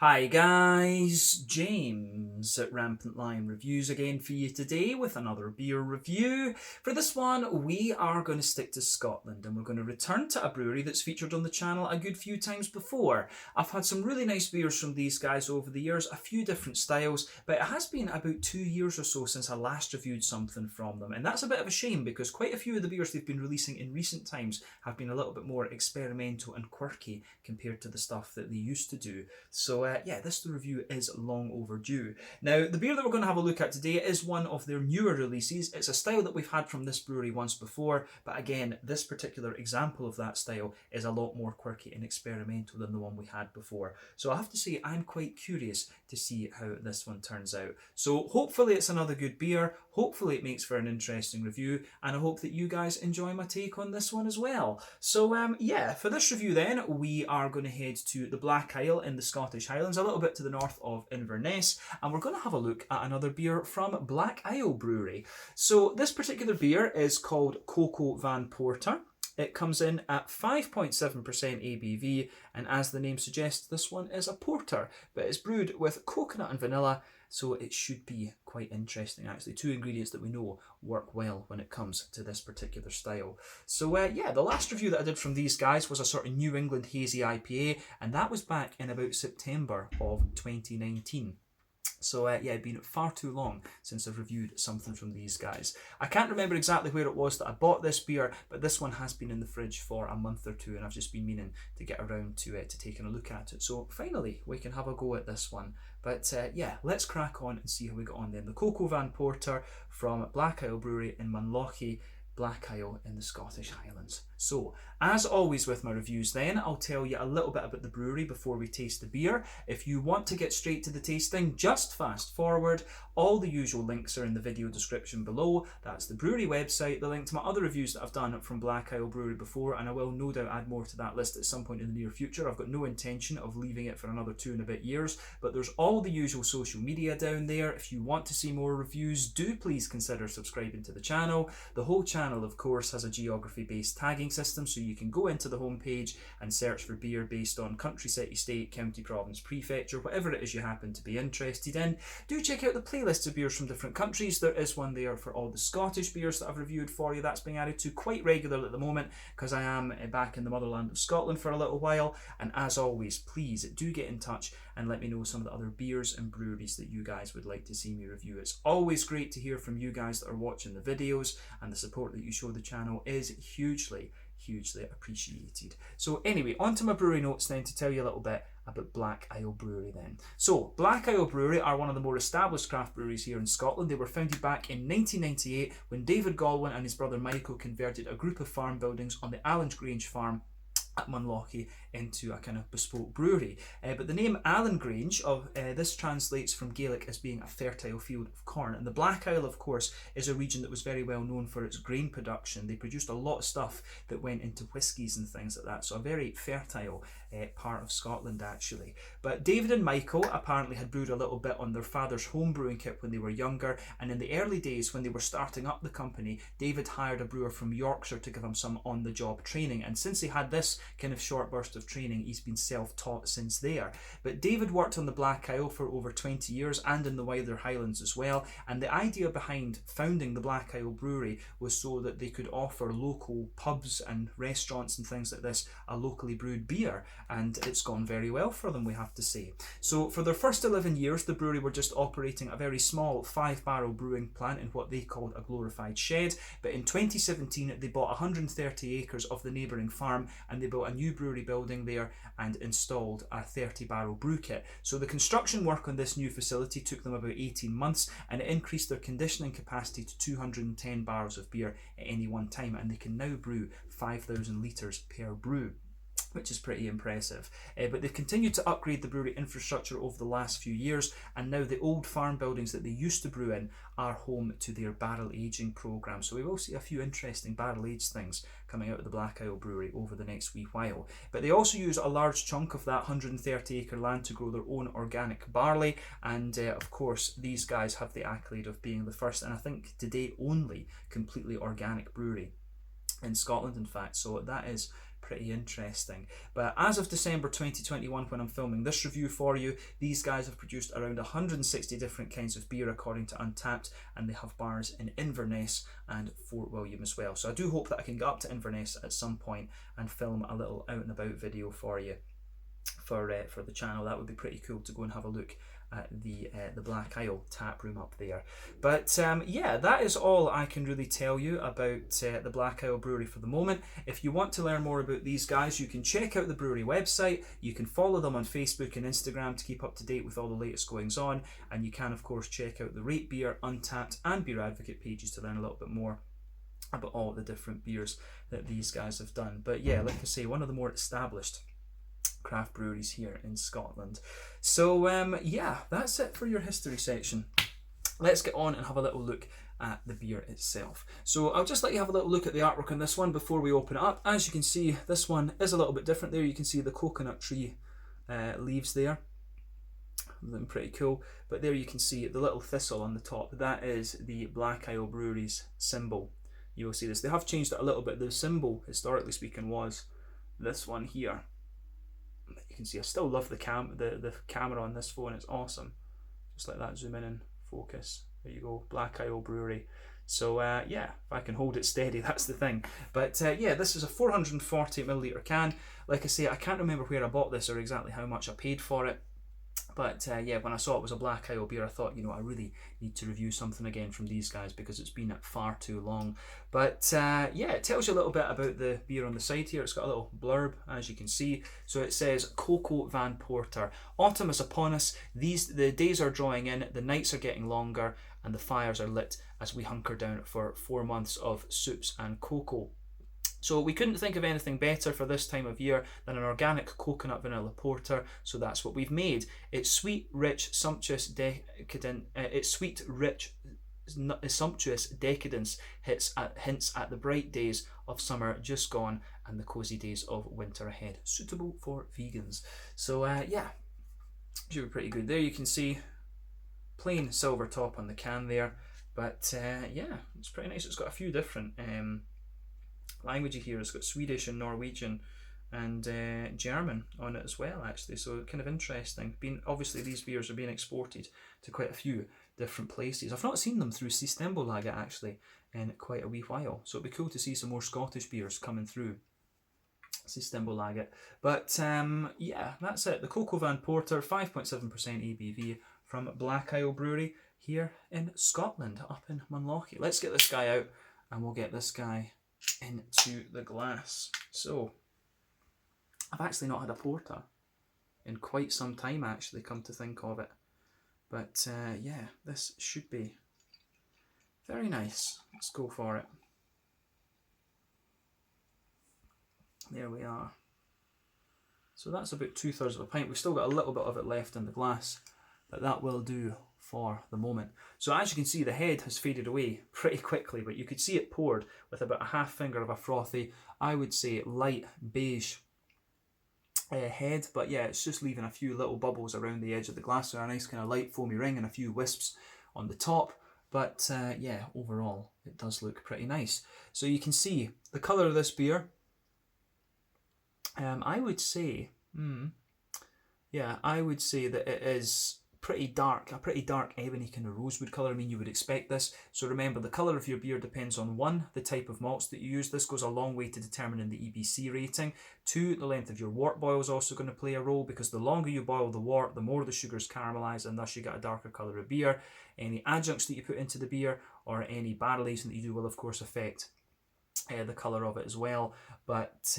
Hi guys, James at Rampant Lion Reviews again for you today with another beer review. For this one, we are going to stick to Scotland and we're going to return to a brewery that's featured on the channel a good few times before. I've had some really nice beers from these guys over the years, a few different styles, but it has been about 2 years or so since I last reviewed something from them, and that's a bit of a shame because quite a few of the beers they've been releasing in recent times have been a little bit more experimental and quirky compared to the stuff that they used to do. So yeah, this review is long overdue. Now, the beer that we're going to have a look at today is one of their newer releases. It's a style that we've had from this brewery once before, but again, this particular example of that style is a lot more quirky and experimental than the one we had before. So I have to say, I'm quite curious to see how this one turns out. So hopefully it's another good beer, hopefully it makes for an interesting review, and I hope that you guys enjoy my take on this one as well. So yeah, for this review then, we are going to head to the Black Isle in the Scottish Highlands, a little bit to the north of Inverness, and we're going to have a look at another beer from Black Isle Brewery. So this particular beer is called Coco Van Porter. It comes in at 5.7% ABV, and as the name suggests, this one is a porter, but it's brewed with coconut and vanilla, so it should be quite interesting actually. Two ingredients that we know work well when it comes to this particular style. So yeah, the last review that I did from these guys was a sort of New England hazy IPA, and that was back in about September of 2019. So yeah, it'd been far too long since I've reviewed something from these guys. I can't remember exactly where it was that I bought this beer, but this one has been in the fridge for a month or two, and I've just been meaning to get around to taking a look at it. So finally, we can have a go at this one. But yeah, let's crack on and see how we got on then. The Coco Van Porter from Black Isle Brewery in Munlochy, Black Isle in the Scottish Highlands. So, as always with my reviews then, I'll tell you a little bit about the brewery before we taste the beer. If you want to get straight to the tasting, just fast forward. All the usual links are in the video description below. That's the brewery website, the link to my other reviews that I've done from Black Isle Brewery before, and I will no doubt add more to that list at some point in the near future. I've got no intention of leaving it for another 2 and a bit years, but there's all the usual social media down there. If you want to see more reviews, do please consider subscribing to the channel. The whole channel, of course, has a geography-based tagging system, so you can go into the homepage and search for beer based on country, city, state, county, province, prefecture, whatever it is you happen to be interested in. Do check out the playlists of beers from different countries. There is one there for all the Scottish beers that I've reviewed for you. That's being added to quite regularly at the moment because I am back in the motherland of Scotland for a little while. And as always, please do get in touch and let me know some of the other beers and breweries that you guys would like to see me review. It's always great to hear from you guys that are watching the videos, and the support that you show the channel is hugely appreciated. So anyway, on to my brewery notes then to tell you a little bit about Black Isle Brewery then. So, Black Isle Brewery are one of the more established craft breweries here in Scotland. They were founded back in 1998 when David Galwin and his brother Michael converted a group of farm buildings on the Allen's Grange farm at Munlochy into a kind of bespoke brewery. But the name Allen Grange, this translates from Gaelic as being a fertile field of corn. And the Black Isle, of course, is a region that was very well known for its grain production. They produced a lot of stuff that went into whiskies and things like that. So a very fertile part of Scotland, actually. But David and Michael apparently had brewed a little bit on their father's home brewing kit when they were younger. And in the early days, when they were starting up the company, David hired a brewer from Yorkshire to give him some on-the-job training. And since he had this kind of short burst of training, he's been self-taught since there. But David worked on the Black Isle for over 20 years and in the wider Highlands as well, and the idea behind founding the Black Isle Brewery was so that they could offer local pubs and restaurants and things like this a locally brewed beer, and it's gone very well for them, we have to say. So for their first 11 years, the brewery were just operating a very small 5-barrel brewing plant in what they called a glorified shed, but in 2017 they bought 130 acres of the neighbouring farm, and they built a new brewery building there and installed a 30-barrel brew kit. So the construction work on this new facility took them about 18 months, and it increased their conditioning capacity to 210 barrels of beer at any one time, and they can now brew 5,000 litres per brew, which is pretty impressive. But they've continued to upgrade the brewery infrastructure over the last few years, and now the old farm buildings that they used to brew in are home to their barrel aging program. So we will see a few interesting barrel aged things coming out of the Black Isle Brewery over the next wee while. But they also use a large chunk of that 130 acre land to grow their own organic barley, and of course these guys have the accolade of being the first, and I think to date only, completely organic brewery in Scotland, in fact. So that is pretty interesting. But as of December 2021, when I'm filming this review for you, these guys have produced around 160 different kinds of beer according to Untappd, and they have bars in Inverness and Fort William as well. So I do hope that I can get up to Inverness at some point and film a little out and about video for you for the channel. That would be pretty cool to go and have a look at the Black Isle tap room up there. But yeah, that is all I can really tell you about the Black Isle Brewery for the moment. If you want to learn more about these guys, you can check out the brewery website. You can follow them on Facebook and Instagram to keep up to date with all the latest goings on, and you can of course check out the Rate Beer, Untappd and Beer Advocate pages to learn a little bit more about all the different beers that these guys have done. But yeah, like I say, one of the more established craft breweries here in Scotland. So yeah, that's it for your history section. Let's get on and have a little look at the beer itself. So I'll just let you have a little look at the artwork on this one before we open it up. As you can see, this one is a little bit different there. You can see the coconut tree leaves there. Looking pretty cool. But there you can see the little thistle on the top. That is the Black Isle Brewery's symbol. You will see this. They have changed it a little bit. The symbol, historically speaking, was this one here. You can see I still love the camera on this phone. It's awesome. Just let that zoom in and focus. There you go, Black Isle Brewery. So yeah, if I can hold it steady, that's the thing. But yeah, this is a 440ml can. Like I say, I can't remember where I bought this or exactly how much I paid for it. But yeah, when I saw it was a Black Isle beer, I thought, you know, I really need to review something again from these guys because it's been far too long. But yeah, it tells you a little bit about the beer on the side here. It's got a little blurb, as you can see. So it says, Coco Van Porter. Autumn is upon us. The days are drawing in, the nights are getting longer, and the fires are lit as we hunker down for 4 months of soups and cocoa. So we couldn't think of anything better for this time of year than an organic coconut vanilla porter. So that's what we've made. It's sweet, rich, sumptuous, decadent. It's sweet, rich, sumptuous decadence hints at the bright days of summer just gone and the cozy days of winter ahead. Suitable for vegans. So yeah, should be pretty good. There you can see plain silver top on the can there, but yeah, it's pretty nice. It's got a few different language here. It's got Swedish and Norwegian and German on it as well, actually, so kind of interesting. Obviously these beers are being exported to quite a few different places. I've not seen them through Systembolaget actually in quite a wee while, so it'd be cool to see some more Scottish beers coming through Systembolaget. But yeah, that's it. The Coco Van Porter, 5.7% ABV from Black Isle Brewery here in Scotland, up in Munlochy. Let's get this guy out and we'll get this guy into the glass. So I've actually not had a porter in quite some time, actually, come to think of it. But yeah, this should be very nice. Let's go for it. There we are. So that's about 2/3 of a pint. We've still got a little bit of it left in the glass, but that will do for the moment. So as you can see, the head has faded away pretty quickly, but you could see it poured with about a half finger of a frothy, I would say light beige head. But yeah, it's just leaving a few little bubbles around the edge of the glass, so a nice kind of light foamy ring and a few wisps on the top. But yeah, overall it does look pretty nice. So you can see the colour of this beer. I would say, yeah, I would say that it is pretty dark, a pretty dark ebony kind of rosewood colour. I mean, you would expect this. So remember, the colour of your beer depends on 1, the type of malts that you use. This goes a long way to determining the EBC rating. 2, the length of your wort boil is also going to play a role, because the longer you boil the wort, the more the sugars caramelise, and thus you get a darker colour of beer. Any adjuncts that you put into the beer or any barrel aging that you do will of course affect the colour of it as well. But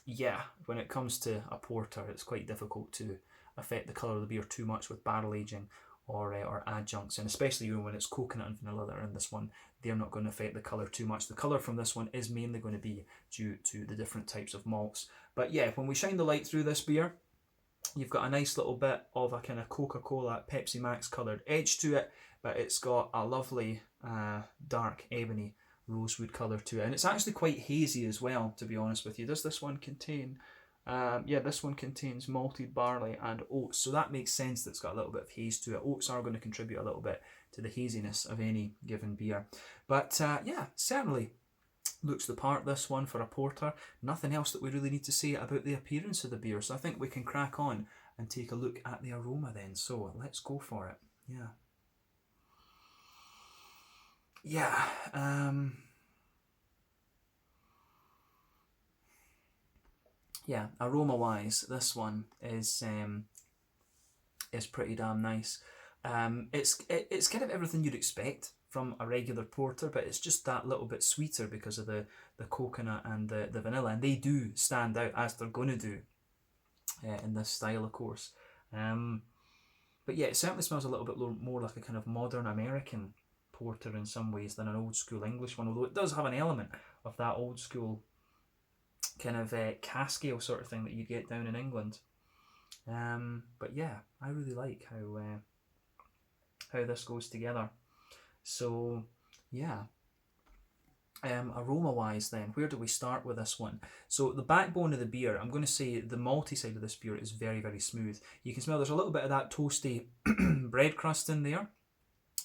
yeah, when it comes to a porter, it's quite difficult to affect the colour of the beer too much with barrel aging or adjuncts, and especially when it's coconut and vanilla that are in this one, they're not going to affect the colour too much. The colour from this one is mainly going to be due to the different types of malts. But yeah, when we shine the light through this beer, you've got a nice little bit of a kind of Coca-Cola, Pepsi Max coloured edge to it, but it's got a lovely dark ebony rosewood colour to it, and it's actually quite hazy as well, to be honest with you. Does this one contain yeah, this one contains malted barley and oats, so that makes sense that it's got a little bit of haze to it. Oats are going to contribute a little bit to the haziness of any given beer. But yeah, certainly Looks the part, this one, for a porter. Nothing else that we really need to say about the appearance of the beer, so I think we can crack on and take a look at the aroma then. So let's go for it. Yeah, aroma wise, this one is pretty damn nice. It's kind of everything you'd expect from a regular porter, but it's just that little bit sweeter because of the coconut and the vanilla, and they do stand out, as they're going to do in this style, of course. But yeah, it certainly smells a little bit more like a kind of modern American porter in some ways than an old school English one, although it does have an element of that old school kind of cask ale sort of thing that you get down in England. But yeah, I really like how this goes together. So yeah, aroma wise then, where do we start with this one? So the backbone of the beer, I'm going to say the malty side of this beer is very, very smooth. You can smell there's a little bit of that toasty bread crust in there.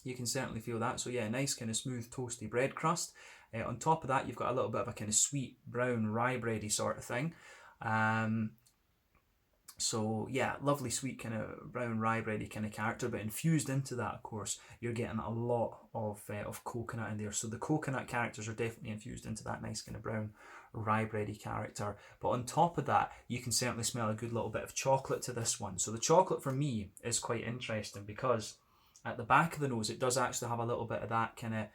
You can certainly feel that. So yeah, nice kind of smooth toasty bread crust. On top of that, you've got a little bit of a kind of sweet brown rye bready sort of thing. So yeah, lovely sweet kind of brown rye bready kind of character, but infused into that, of course, you're getting a lot of coconut in there. So the coconut characters are definitely infused into that nice kind of brown rye bready character. But on top of that, you can certainly smell a good little bit of chocolate to this one. So the chocolate for me is quite interesting because at the back of the nose, it does actually have a little bit of that kind of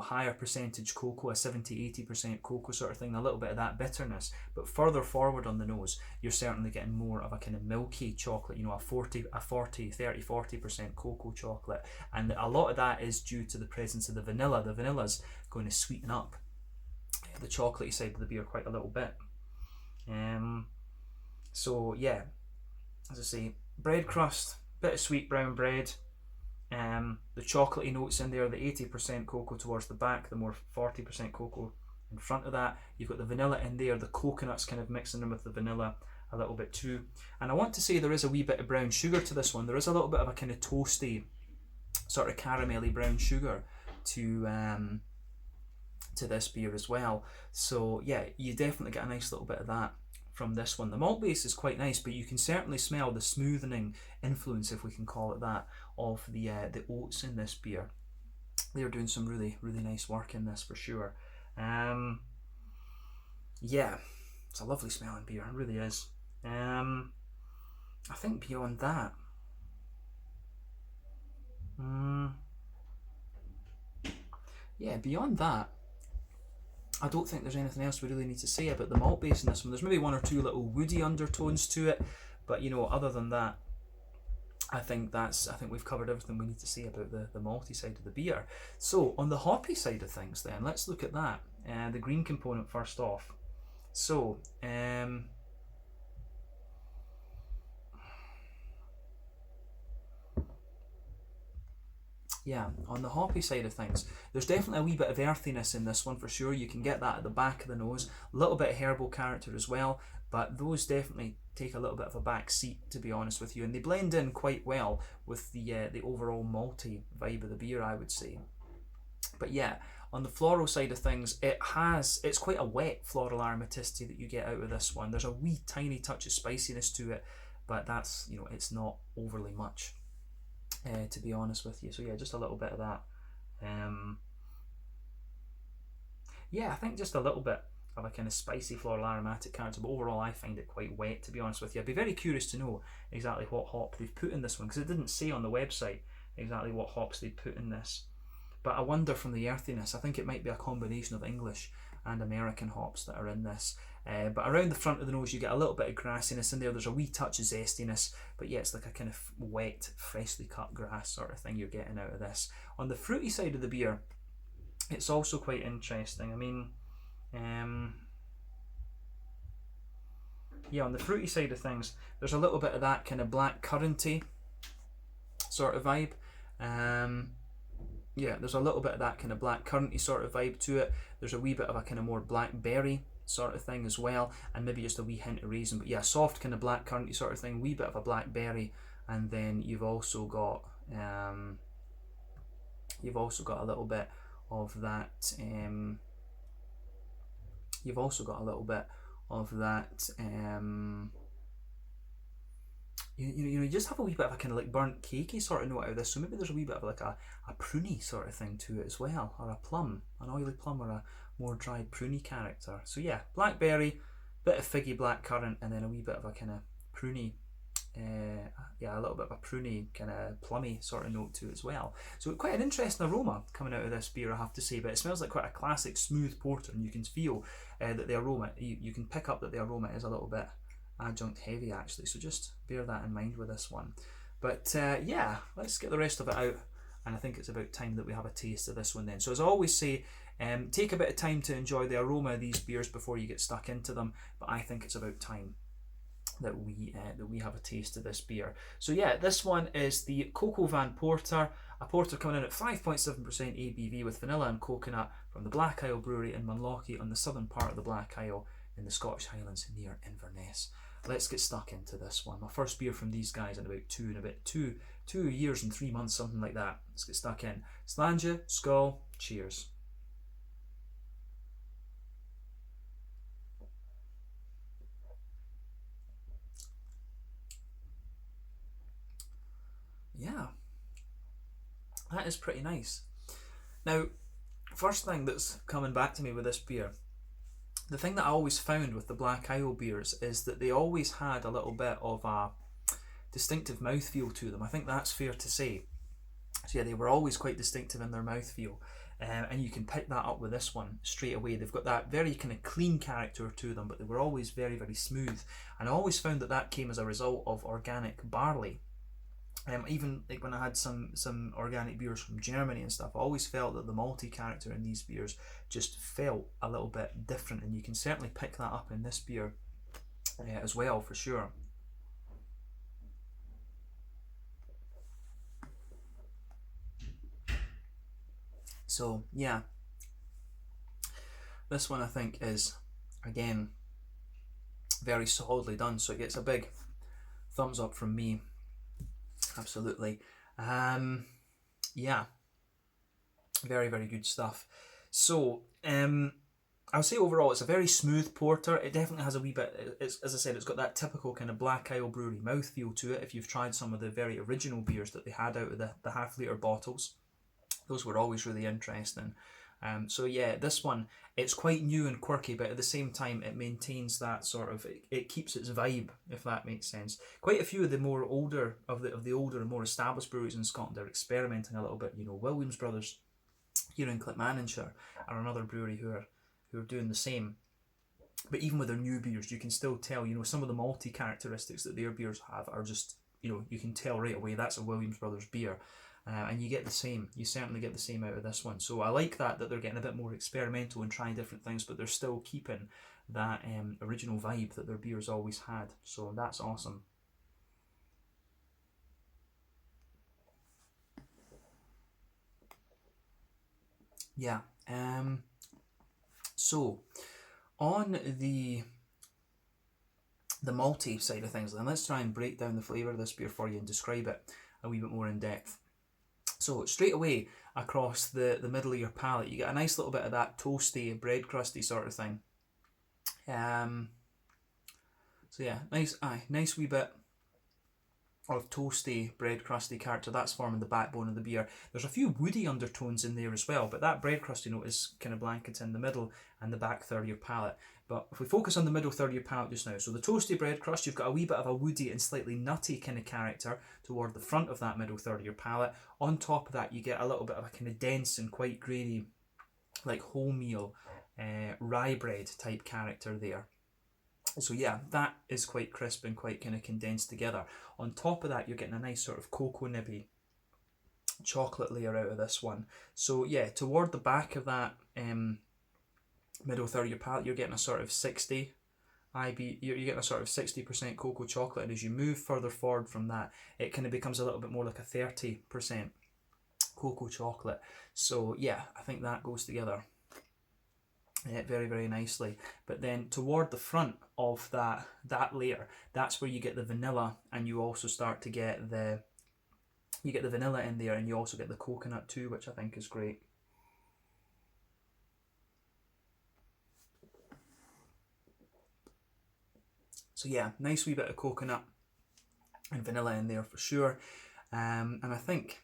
higher percentage cocoa, a 70-80% cocoa sort of thing, a little bit of that bitterness. But further forward on the nose, you're certainly getting more of a kind of milky chocolate, a 30-40% cocoa chocolate. And a lot of that is due to the presence of the vanilla. The vanilla's going to sweeten up the chocolatey side of the beer quite a little bit. So yeah, as I say, bread crust, bit of sweet brown bread. The chocolatey notes in there, the 80% cocoa towards the back, the more 40% cocoa in front of that. You've got the vanilla in there, the coconuts kind of mixing in with the vanilla a little bit too. And I want to say there is a wee bit of brown sugar to this one. There is a little bit of a kind of toasty, sort of caramelly brown sugar to this beer as well. So yeah, you definitely get a nice little bit of that from this one. The malt base is quite nice, but you can certainly smell the smoothening influence, if we can call it that, of the oats in this beer. They're doing some really, really nice work in this for sure. Yeah, it's a lovely smelling beer, it really is. I think beyond that, I don't think there's anything else we really need to say about the malt base in this one. There's maybe one or two little woody undertones to it, but other than that, I think we've covered everything we need to say about the malty side of the beer. So on the hoppy side of things then, let's look at that. The green component first off. So yeah, on the hoppy side of things, there's definitely a wee bit of earthiness in this one for sure. You can get that at the back of the nose, a little bit of herbal character as well, but those definitely take a little bit of a back seat, to be honest with you, and they blend in quite well with the overall malty vibe of the beer, I would say. But yeah, on the floral side of things, it's quite a wet floral aromaticity that you get out of this one. There's a wee tiny touch of spiciness to it, but that's, it's not overly much, to be honest with you. So yeah, just a little bit of that. Yeah, I think just a little bit of a kind of spicy floral aromatic character, but overall I find it quite wet, to be honest with you. I'd be very curious to know exactly what hop they've put in this one, because it didn't say on the website exactly what hops they put in this. But I wonder from the earthiness, I think it might be a combination of English and American hops that are in this. But around the front of the nose you get a little bit of grassiness in there. There's a wee touch of zestiness, but yeah, it's like a kind of wet, freshly cut grass sort of thing you're getting out of this. On the fruity side of the beer, it's also quite interesting. I mean, yeah, on the fruity side of things, there's a little bit of that kind of black curranty sort of vibe. Yeah, there's a little bit of that kind of black curranty sort of vibe to it. There's a wee bit of a kind of more blackberry sort of thing as well, and maybe just a wee hint of raisin. But yeah, soft kind of black curranty sort of thing, wee bit of a blackberry, and then you've also got a little bit of that You've also got a little bit of that. You just have a wee bit of a kind of like burnt cakey sort of note out of this. So maybe there's a wee bit of like a pruny sort of thing to it as well, or a plum, an oily plum, or a more dried pruny character. So yeah, blackberry, bit of figgy blackcurrant, and then a wee bit of a kind of pruny, yeah, a little bit of a pruny kind of plummy sort of note to it as well. So quite an interesting aroma coming out of this beer, I have to say. But it smells like quite a classic smooth porter, and you can feel that the aroma, you can pick up that the aroma is a little bit adjunct heavy actually, so just bear that in mind with this one. But yeah, let's get the rest of it out, and I think it's about time that we have a taste of this one then. So as I always say, take a bit of time to enjoy the aroma of these beers before you get stuck into them, but I think it's about time that we have a taste of this beer. So yeah, this one is the Coco Van Porter, a porter coming in at 5.7% ABV with vanilla and coconut from the Black Isle Brewery in Munlochy on the southern part of the Black Isle in the Scottish Highlands near Inverness. Let's get stuck into this one. My first beer from these guys in about two years and 3 months, something like that. Let's get stuck in. Slàinte, skål, cheers. Yeah, that is pretty nice. Now, first thing that's coming back to me with this beer, the thing that I always found with the Black Isle beers is that they always had a little bit of a distinctive mouthfeel to them. I think that's fair to say. So yeah, they were always quite distinctive in their mouthfeel. And you can pick that up with this one straight away. They've got that very kind of clean character to them, but they were always very, very smooth. And I always found that that came as a result of organic barley. Even like when I had some organic beers from Germany and stuff, I always felt that the malty character in these beers just felt a little bit different, and you can certainly pick that up in this beer as well, for sure. So yeah, this one I think is, again, very solidly done, so it gets a big thumbs up from me. Absolutely. Yeah, very, very good stuff. So I'll say overall it's a very smooth porter. It definitely has a wee bit, as I said, it's got that typical kind of Black Isle Brewery mouthfeel to it. If you've tried some of the very original beers that they had out of the half-litre bottles, those were always really interesting. So yeah, this one, it's quite new and quirky, but at the same time it maintains that sort of, it keeps its vibe, if that makes sense. Quite a few of the more older of the older and more established breweries in Scotland are experimenting a little bit. You know, Williams Brothers here in Clackmannanshire are another brewery who are doing the same. But even with their new beers, you can still tell, you know, some of the malty characteristics that their beers have are just, you know, you can tell right away that's a Williams Brothers beer. And you get the same, you certainly get the same out of this one. So I like that they're getting a bit more experimental and trying different things, but they're still keeping that original vibe that their beers always had. So that's awesome. Yeah. So on the malty side of things, then let's try and break down the flavour of this beer for you and describe it a wee bit more in depth. So straight away across the middle of your palate, you get a nice little bit of that toasty, bread crusty sort of thing. So yeah, nice wee bit of toasty, bread crusty character. That's forming the backbone of the beer. There's a few woody undertones in there as well, but that bread crusty note is kind of blanketed in the middle and the back third of your palate. But if we focus on the middle third of your palate just now, so the toasty bread crust, you've got a wee bit of a woody and slightly nutty kind of character toward the front of that middle third of your palate. On top of that, you get a little bit of a kind of dense and quite grainy, like wholemeal rye bread type character there. So yeah, that is quite crisp and quite kind of condensed together. On top of that, you're getting a nice sort of cocoa nibby chocolate layer out of this one. So yeah, toward the back of that middle third of your palate, you're getting a sort of 60 you're getting a sort of 60% cocoa chocolate, and as you move further forward from that, it kind of becomes a little bit more like a 30% cocoa chocolate. So yeah, I think that goes together very, very nicely. But then toward the front of that layer, that's where you get the vanilla, and you also start to get the vanilla in there, and you also get the coconut too, which I think is great. So yeah, nice wee bit of coconut and vanilla in there for sure. And I think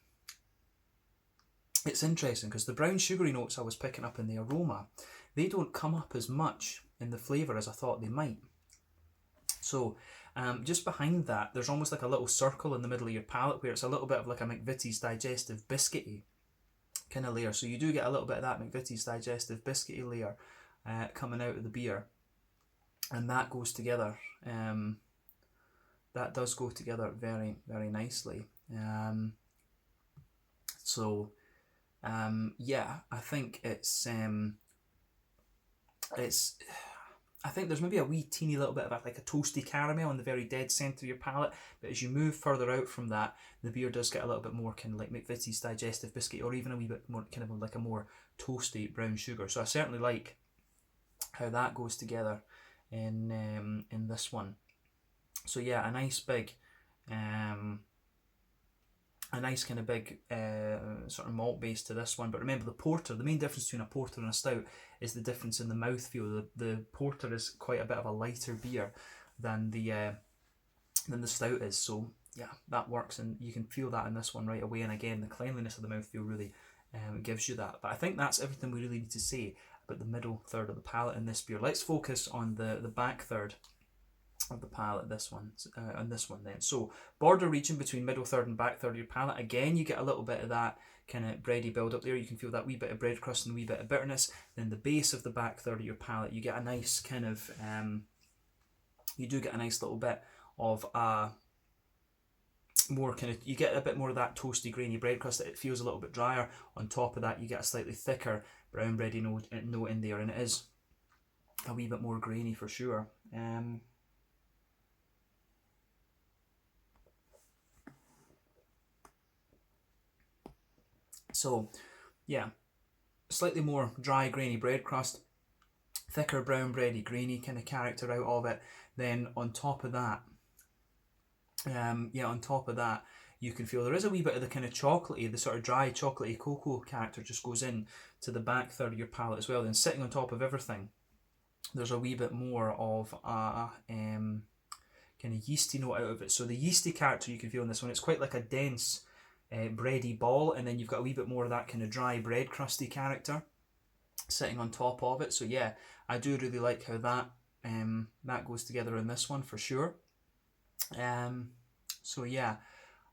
it's interesting because the brown sugary notes I was picking up in the aroma, they don't come up as much in the flavour as I thought they might. So just behind that, there's almost like a little circle in the middle of your palate where it's a little bit of like a McVitie's digestive biscuity kind of layer. So you do get a little bit of that McVitie's digestive biscuity layer coming out of the beer, and that goes together. That does go together very, very nicely. Yeah, I think I think there's maybe a wee teeny little bit of like a toasty caramel in the very dead centre of your palate, but as you move further out from that, the beer does get a little bit more kind of like McVitie's digestive biscuit, or even a wee bit more kind of like a more toasty brown sugar. So I certainly like how that goes together in this one. So yeah, a nice big kind of big sort of malt base to this one. But remember, the porter, the main difference between a porter and a stout is the difference in the mouthfeel. The porter is quite a bit of a lighter beer than the stout is. So yeah, that works, and you can feel that in this one right away. And again, the cleanliness of the mouthfeel really gives you that. But I think that's everything we really need to say about the middle third of the palate in this beer. Let's focus on the back third of the palate, this one, on this one then. So border region between middle third and back third of your palate, again you get a little bit of that kind of bready build up there. You can feel that wee bit of bread crust and a wee bit of bitterness. Then the base of the back third of your palate, you get a nice kind of you do get a nice little bit of more kind of, you get a bit more of that toasty grainy bread crust. It feels a little bit drier. On top of that, you get a slightly thicker brown bready note in there, and it is a wee bit more grainy for sure. So yeah, slightly more dry grainy bread crust, thicker brown bready grainy kind of character out of it. Then on top of that, you can feel there is a wee bit of the kind of chocolatey, the sort of dry chocolatey cocoa character just goes in to the back third of your palate as well. Then sitting on top of everything, there's a wee bit more of a kind of yeasty note out of it. So the yeasty character you can feel in this one, it's quite like a dense bready ball, and then you've got a wee bit more of that kind of dry bread crusty character sitting on top of it. So yeah, I do really like how that that goes together in this one for sure. So yeah,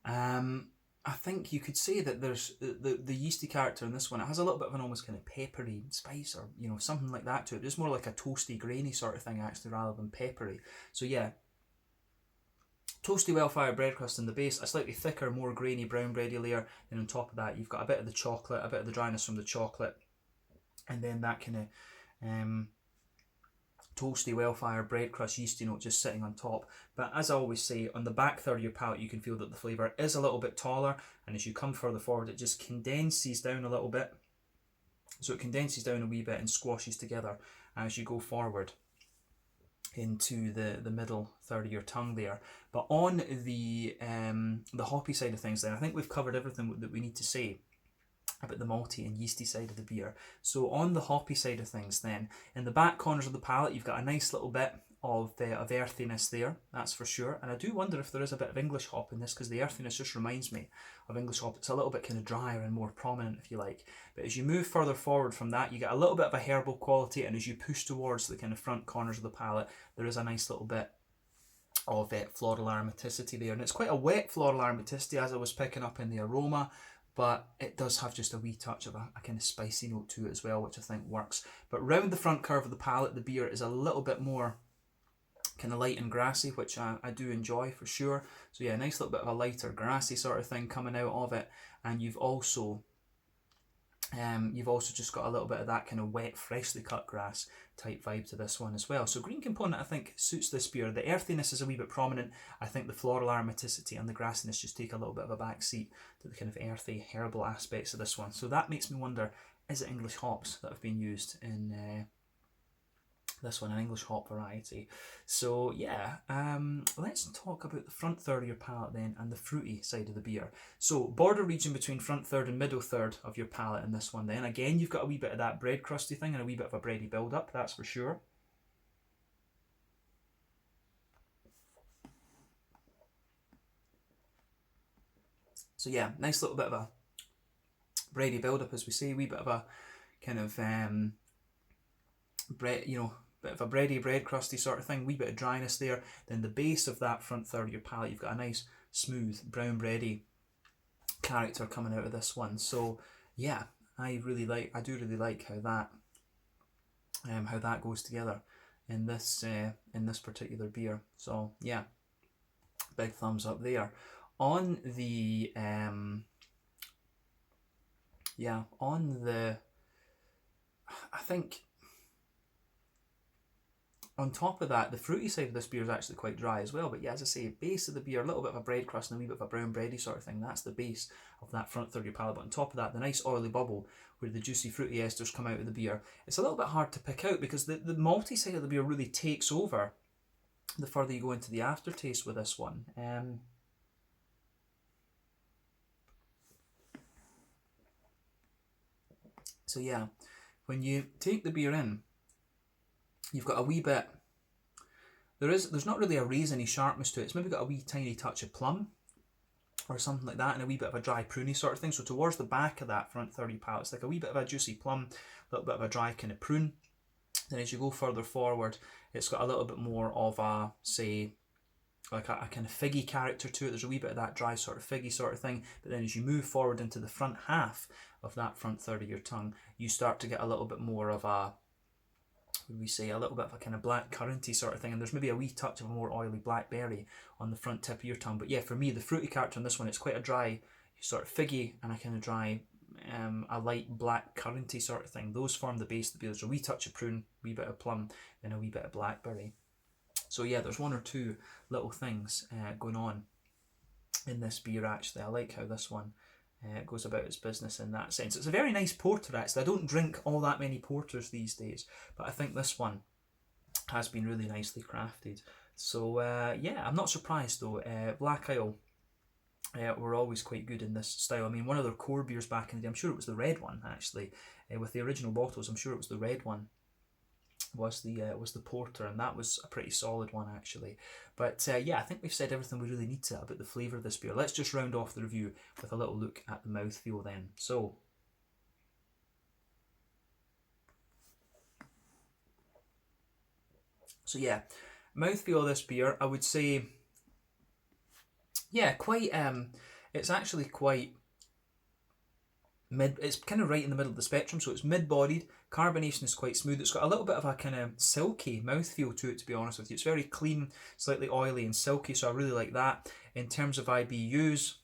I think you could say that there's the yeasty character in this one. It has a little bit of an almost kind of peppery spice, or something like that to it. It's more like a toasty grainy sort of thing actually, rather than peppery. So yeah, toasty well-fired bread crust in the base, a slightly thicker, more grainy brown bready layer, and on top of that you've got a bit of the chocolate, a bit of the dryness from the chocolate, and then that kind of toasty well-fired bread crust yeasty note just sitting on top. But as I always say, on the back third of your palate you can feel that the flavour is a little bit taller, and as you come further forward it just condenses down a little bit. So it condenses down a wee bit and squashes together as you go forward into the middle third of your tongue there. But on the hoppy side of things then, I think we've covered everything that we need to say about the malty and yeasty side of the beer. So on the hoppy side of things then, in the back corners of the palate you've got a nice little bit of earthiness there, that's for sure. And I do wonder if there is a bit of English hop in this, because the earthiness just reminds me of English hop. It's a little bit kind of drier and more prominent, if you like. But as you move further forward from that, you get a little bit of a herbal quality, and as you push towards the kind of front corners of the palate, there is a nice little bit of floral aromaticity there. And it's quite a wet floral aromaticity, as I was picking up in the aroma, but it does have just a wee touch of a kind of spicy note to it as well, which I think works. But round the front curve of the palate, the beer is a little bit more kind of light and grassy, which I do enjoy for sure. So yeah, nice little bit of a lighter grassy sort of thing coming out of it. And you've also just got a little bit of that kind of wet, freshly cut grass type vibe to this one as well. So green component I think suits this beer. The earthiness is a wee bit prominent. I think the floral aromaticity and the grassiness just take a little bit of a back seat to the kind of earthy, herbal aspects of this one. So that makes me wonder, is it English hops that have been used in this one, an English hop variety? So yeah, let's talk about the front third of your palate then, and the fruity side of the beer. So border region between front third and middle third of your palate in this one then. Again, you've got a wee bit of that bread crusty thing and a wee bit of a bready build up, that's for sure. So yeah, nice little bit of a bready build-up, as we say, wee bit of a kind of bread, you know, bit of a bready, bread crusty sort of thing, wee bit of dryness there. Then the base of that front third of your palate, you've got a nice smooth brown bready character coming out of this one. So yeah, I do really like how that goes together in this particular beer. So yeah, big thumbs up there. On the I think on top of that, the fruity side of this beer is actually quite dry as well. But yeah, as I say, base of the beer, a little bit of a bread crust and a wee bit of a brown bready sort of thing. That's the base of that front third of your palate. But on top of that, the nice oily bubble where the juicy fruity esters come out of the beer. It's a little bit hard to pick out because the malty side of the beer really takes over the further you go into the aftertaste with this one. So yeah, when you take the beer in, you've got a wee bit, there's not really a raisiny sharpness to it. It's maybe got a wee tiny touch of plum or something like that, and a wee bit of a dry pruny sort of thing. So towards the back of that front 30 palate, it's like a wee bit of a juicy plum, a little bit of a dry kind of prune. Then as you go further forward, it's got a little bit more of a, say, like a kind of figgy character to it. There's a wee bit of that dry sort of figgy sort of thing. But then as you move forward into the front half of that front third of your tongue, you start to get a little bit more of a, would we say, a little bit of a kind of black curranty sort of thing, and there's maybe a wee touch of a more oily blackberry on the front tip of your tongue. But yeah, for me, the fruity character on this one, it's quite a dry sort of figgy and a kind of dry, a light black curranty sort of thing. Those form the base of the beer. There's a wee touch of prune, a wee bit of plum, then a wee bit of blackberry. So yeah, there's one or two little things going on in this beer actually. I like how this one goes about its business in that sense. It's a very nice porter actually. I don't drink all that many porters these days, but I think this one has been really nicely crafted. So yeah, I'm not surprised though. Black Isle were always quite good in this style. I mean, one of their core beers back in the day, I'm sure it was the red one actually, with the original bottles, I'm sure it was the red one, was the porter, and that was a pretty solid one actually. But yeah, I think we've said everything we really need to about the flavour of this beer. Let's just round off the review with a little look at the mouthfeel then. So yeah, mouthfeel of this beer, I would say, yeah, quite it's actually quite it's kind of right in the middle of the spectrum. So it's mid-bodied, carbonation is quite smooth, it's got a little bit of a kind of silky mouthfeel to it, to be honest with you. It's very clean, slightly oily and silky, so I really like that. In terms of IBUs,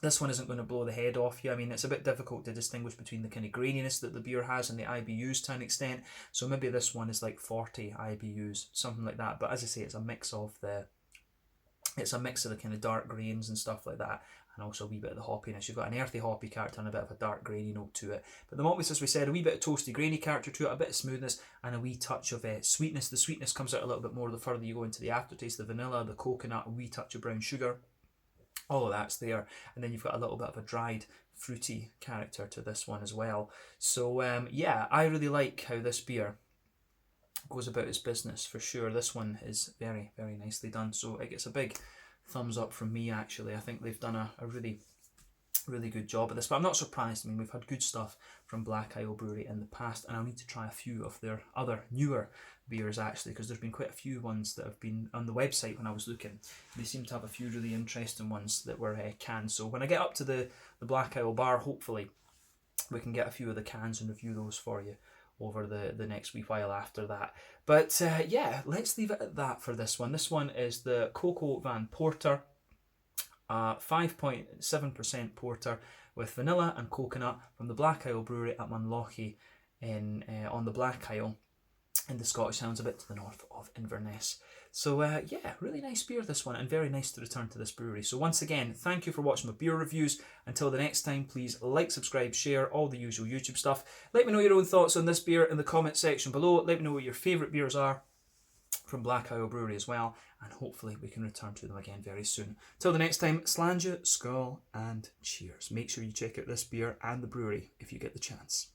this one isn't going to blow the head off you. I mean, it's a bit difficult to distinguish between the kind of graininess that the beer has and the IBUs to an extent, so maybe this one is like 40 IBUs, something like that. But as I say, it's a mix of the kind of dark grains and stuff like that, and also a wee bit of the hoppiness. You've got an earthy hoppy character and a bit of a dark grainy note to it. But the maltiness, as we said, a wee bit of toasty grainy character to it, a bit of smoothness, and a wee touch of sweetness. The sweetness comes out a little bit more the further you go into the aftertaste. The vanilla, the coconut, a wee touch of brown sugar, all of that's there. And then you've got a little bit of a dried, fruity character to this one as well. So yeah, I really like how this beer goes about its business for sure. This one is very, very nicely done. So it gets a big thumbs up from me actually. I think they've done a really, really good job at this. But I'm not surprised. I mean, we've had good stuff from Black Isle Brewery in the past, and I'll need to try a few of their other newer beers actually, because there's been quite a few ones that have been on the website when I was looking. They seem to have a few really interesting ones that were canned. So when I get up to the Black Isle bar, hopefully we can get a few of the cans and review those for you over the next wee while after that. But yeah, let's leave it at that for this one. This one is the Coco Van Porter, 5.7% porter with vanilla and coconut from the Black Isle Brewery at Munlochy on the Black Isle in the Scottish Highlands, a bit to the north of Inverness. So yeah, really nice beer this one, and very nice to return to this brewery. So once again, thank you for watching my beer reviews. Until the next time, please like, subscribe, share, all the usual YouTube stuff. Let me know your own thoughts on this beer in the comment section below. Let me know what your favourite beers are from Black Isle Brewery as well, and hopefully we can return to them again very soon. Till the next time, slàinte, skål, and cheers. Make sure you check out this beer and the brewery if you get the chance.